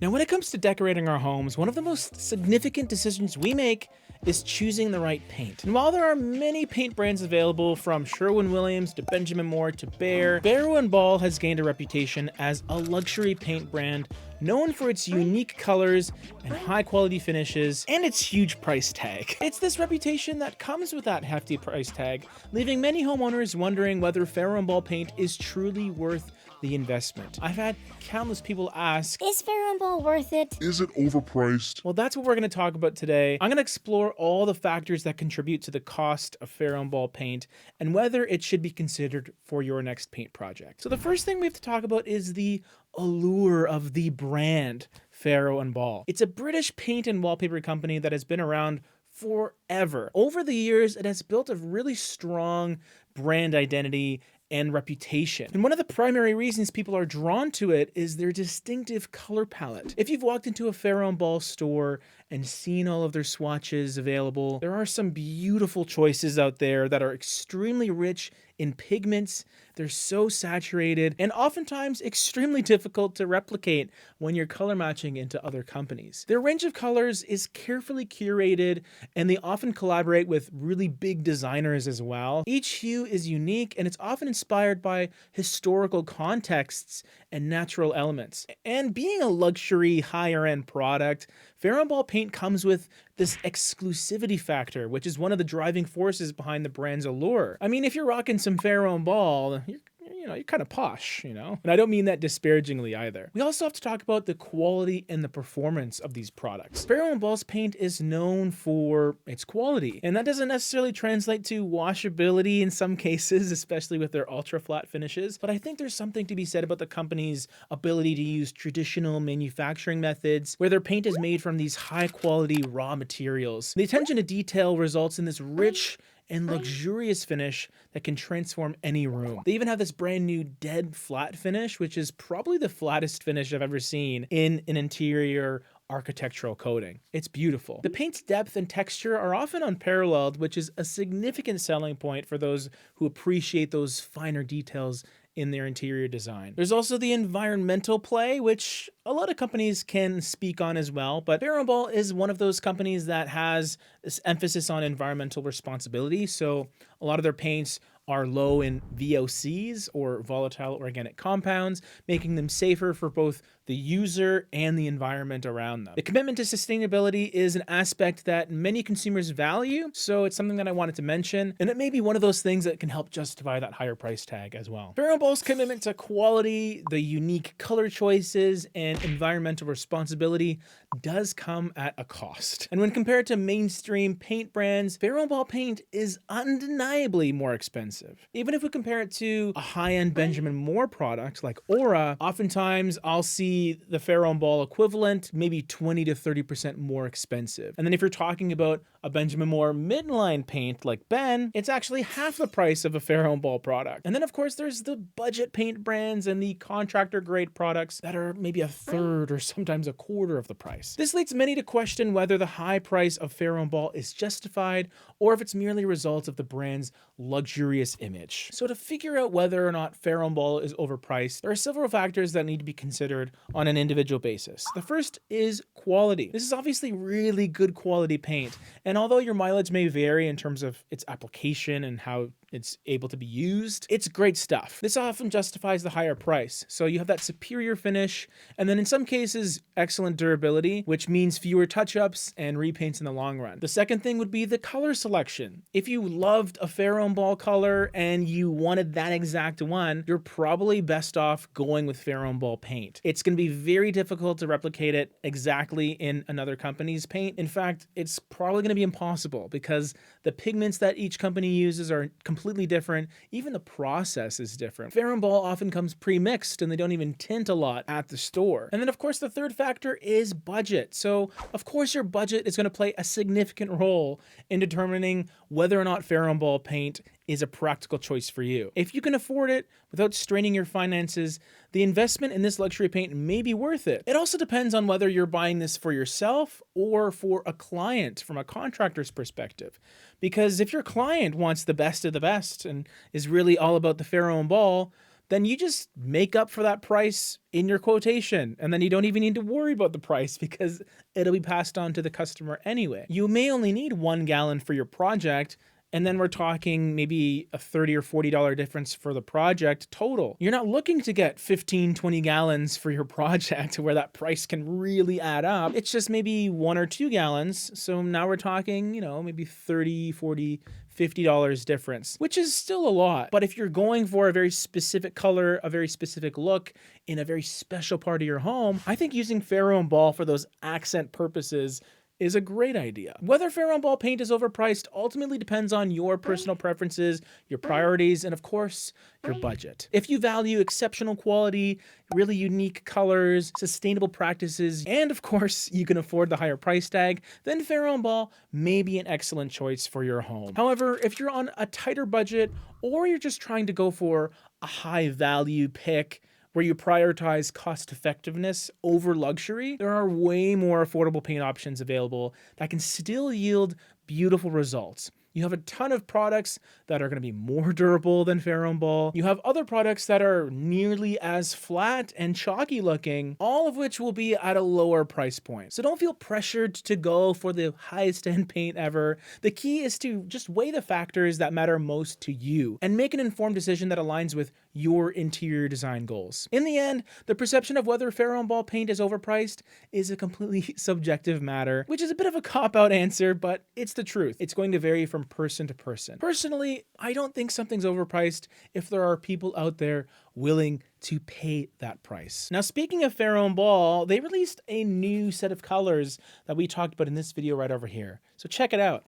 Now, when it comes to decorating our homes, one of the most significant decisions we make is choosing the right paint. And while there are many paint brands available, from Sherwin-Williams to Benjamin Moore to Behr, Farrow & Ball has gained a reputation as a luxury paint brand known for its unique colors and high-quality finishes and its huge price tag. It's this reputation that comes with that hefty price tag, leaving many homeowners wondering whether Farrow & Ball paint is truly worth the investment. I've had countless people ask, Is Farrow & Ball worth it? Is it overpriced? well, that's what we're going to talk about today. I'm going to explore all the factors that contribute to the cost of Farrow & Ball paint and whether it should be considered for your next paint project. So the first thing we have to talk about is the allure of the brand Farrow & Ball. It's a British paint and wallpaper company that has been around forever. Over the years, it has built a really strong brand identity and reputation. And one of the primary reasons people are drawn to it is their distinctive color palette. If you've walked into a Farrow & Ball store and seen all of their swatches available, there are some beautiful choices out there that are extremely rich in pigments. They're so saturated and oftentimes extremely difficult to replicate when you're color matching into other companies. Their range of colors is carefully curated and they often collaborate with really big designers as well. Each hue is unique and it's often inspired by historical contexts and natural elements. And being a luxury higher end product, Farrow & Ball paint comes with this exclusivity factor, which is one of the driving forces behind the brand's allure. I mean, if you're rocking some Farrow & Ball, you're kind of posh, And I don't mean that disparagingly either. We also have to talk about the quality and the performance of these products. Farrow & Ball's paint is known for its quality, and that doesn't necessarily translate to washability in some cases, especially with their ultra flat finishes. But I think there's something to be said about the company's ability to use traditional manufacturing methods where their paint is made from these high quality raw materials. The attention to detail results in this rich and luxurious finish that can transform any room. They even have this brand new dead flat finish, which is probably the flattest finish I've ever seen in an interior architectural coating. It's beautiful. The paint's depth and texture are often unparalleled, which is a significant selling point for those who appreciate those finer details in their interior design. There's also the environmental play, which a lot of companies can speak on as well, but Farrow & Ball is one of those companies that has this emphasis on environmental responsibility. So a lot of their paints are low in VOCs, or volatile organic compounds, making them safer for both the user and the environment around them. The commitment to sustainability is an aspect that many consumers value, so it's something that I wanted to mention, and it may be one of those things that can help justify that higher price tag as well. Farrow & Ball's commitment to quality, the unique color choices, and environmental responsibility does come at a cost. And when compared to mainstream paint brands, Farrow & Ball paint is undeniably more expensive. Even if we compare it to a high-end Benjamin Moore product like Aura, oftentimes I'll see the Farrow & Ball equivalent maybe 20 to 30% more expensive. And then if you're talking about a Benjamin Moore midline paint like Ben, it's actually half the price of a Farrow & Ball product. And then of course there's the budget paint brands and the contractor grade products that are maybe a third or sometimes a quarter of the price. This leads many to question whether the high price of Farrow & Ball is justified or if it's merely a result of the brand's luxurious image. So to figure out whether or not Farrow & Ball is overpriced, there are several factors that need to be considered on an individual basis. The first is quality. This is obviously really good quality paint, and although your mileage may vary in terms of its application and how it's able to be used, it's great stuff. This often justifies the higher price. So you have that superior finish, and then in some cases, excellent durability, which means fewer touch-ups and repaints in the long run. The second thing would be the color selection. If you loved a Farrow & Ball color and you wanted that exact one, you're probably best off going with Farrow & Ball paint. It's going to be very difficult to replicate it exactly in another company's paint. In fact, it's probably going to be impossible because the pigments that each company uses are completely different. Even the process is different. Farrow & Ball often comes pre-mixed and they don't even tint a lot at the store. And then of course the third factor is budget. So of course your budget is going to play a significant role in determining whether or not Farrow & Ball paint is a practical choice for you. If you can afford it without straining your finances, the investment in this luxury paint may be worth it. It also depends on whether you're buying this for yourself or for a client from a contractor's perspective. Because if your client wants the best of the best and is really all about the Farrow & Ball, then you just make up for that price in your quotation. And then you don't even need to worry about the price because it'll be passed on to the customer anyway. You may only need 1 gallon for your project, and then we're talking maybe a $30 or $40 difference for the project total. You're not looking to get 15, 20 gallons for your project where that price can really add up. It's just maybe 1 or 2 gallons. So now we're talking, maybe $30, $40, $50 difference, which is still a lot. But if you're going for a very specific color, a very specific look in a very special part of your home, I think using Farrow and Ball for those accent purposes is a great idea. Whether Farrow and Ball paint is overpriced ultimately depends on your personal preferences, your priorities, and of course, your budget. If you value exceptional quality, really unique colors, sustainable practices, and of course, you can afford the higher price tag, then Farrow and Ball may be an excellent choice for your home. However, if you're on a tighter budget or you're just trying to go for a high value pick, where you prioritize cost effectiveness over luxury, there are way more affordable paint options available that can still yield beautiful results. You have a ton of products that are going to be more durable than Farrow and Ball. You have other products that are nearly as flat and chalky looking, all of which will be at a lower price point. So don't feel pressured to go for the highest end paint ever. The key is to just weigh the factors that matter most to you and make an informed decision that aligns with your interior design goals. In the end, the perception of whether Farrow and Ball paint is overpriced is a completely subjective matter, which is a bit of a cop-out answer, but it's the truth. It's going to vary from person to person. Personally, I don't think something's overpriced if there are people out there willing to pay that price. Now, speaking of Farrow and Ball, they released a new set of colors that we talked about in this video right over here. So check it out.